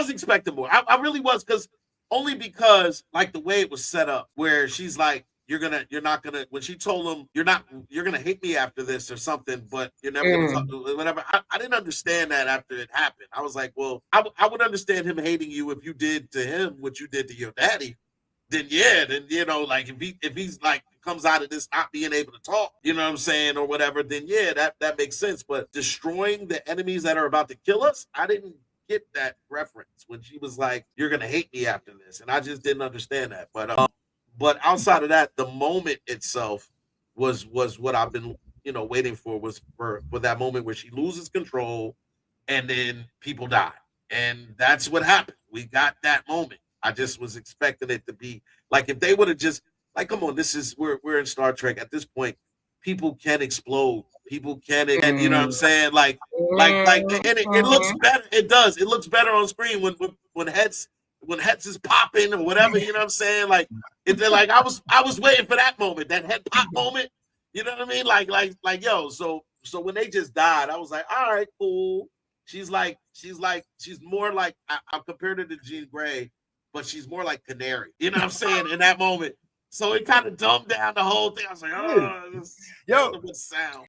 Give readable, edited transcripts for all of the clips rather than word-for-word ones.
was expecting more. I really was, because like the way it was set up, where she's like, you're not gonna, when she told him, you're gonna hate me after this or something, but you're never gonna talk, whatever. I didn't understand that after it happened. I was like, well, I would understand him hating you if you did to him what you did to your daddy. Then yeah, then like if he's like comes out of this not being able to talk, you know what I'm saying, or whatever, then yeah, that makes sense. But destroying the enemies that are about to kill us, I didn't get that reference when she was like, "You're gonna hate me after this," and I just didn't understand that. But outside of that, the moment itself was what I've been waiting for, was for that moment where she loses control and then people die, and that's what happened. We got that moment. I just was expecting it to be like, if they would have just, like, come on, this is, we're in Star Trek at this point. People can explode. People can, and you know what I'm saying? And it looks better. It does. It looks better on screen when heads is popping or whatever. You know what I'm saying? Like like I was waiting for that moment, that head pop moment. You know what I mean? Like yo. So when they just died, I was like, all right, cool. She's more like, I compared her to Jean Grey, but she's more like Canary. You know what I'm saying? In that moment. So it kind of dumbed down the whole thing. I was like, oh, this sound.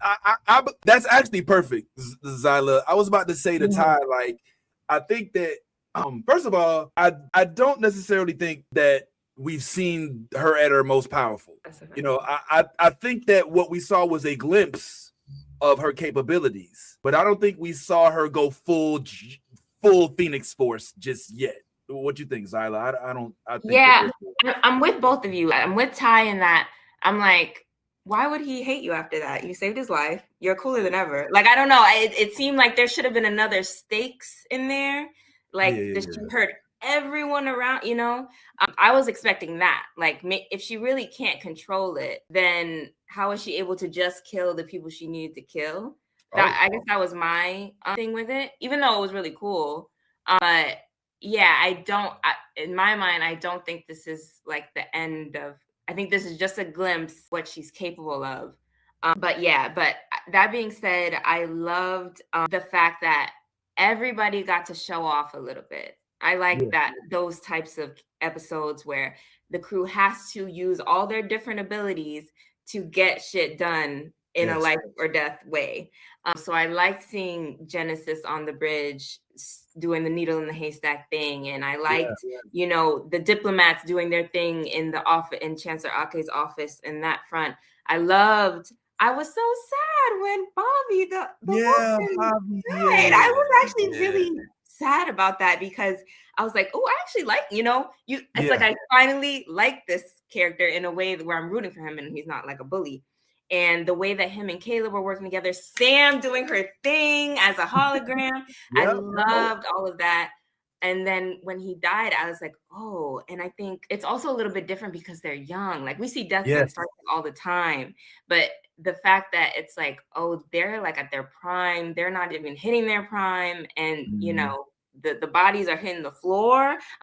That's actually perfect, Zyla. I was about to say to Ty, like, I think that, first of all, I don't necessarily think that we've seen her at her most powerful. I think that what we saw was a glimpse of her capabilities, but I don't think we saw her go full Phoenix Force just yet. What you think, Zyla? I think I'm with both of you. I'm with Ty in that. I'm like, why would he hate you after that? You saved his life. You're cooler than ever. Like, I don't know. It seemed like there should have been another stakes in there. Like, she hurt everyone around, I was expecting that. Like, if she really can't control it, then how is she able to just kill the people she needed to kill? I guess that was my thing with it, even though it was really cool. But yeah, in my mind, I don't think this is like the end of, I think this is just a glimpse of what she's capable of. But that being said, I loved the fact that everybody got to show off a little bit. I like that, those types of episodes where the crew has to use all their different abilities to get shit done in a life or death way. So I liked seeing Genesis on the bridge doing the needle in the haystack thing, and I liked, the diplomats doing their thing in the office, in Chancellor Ake's office in that front. I was so sad when Bobby died. I was actually really sad about that, because I was like, oh, I actually like, it's like I finally like this character in a way where I'm rooting for him and he's not like a bully. And the way that him and Kayla were working together, Sam doing her thing as a hologram, I loved all of that. And then when he died, I was like, oh, and I think it's also a little bit different because they're young. Like, we see deaths in Star Trek all the time, but the fact that it's like, oh, they're like at their prime, they're not even hitting their prime, and the bodies are hitting the floor.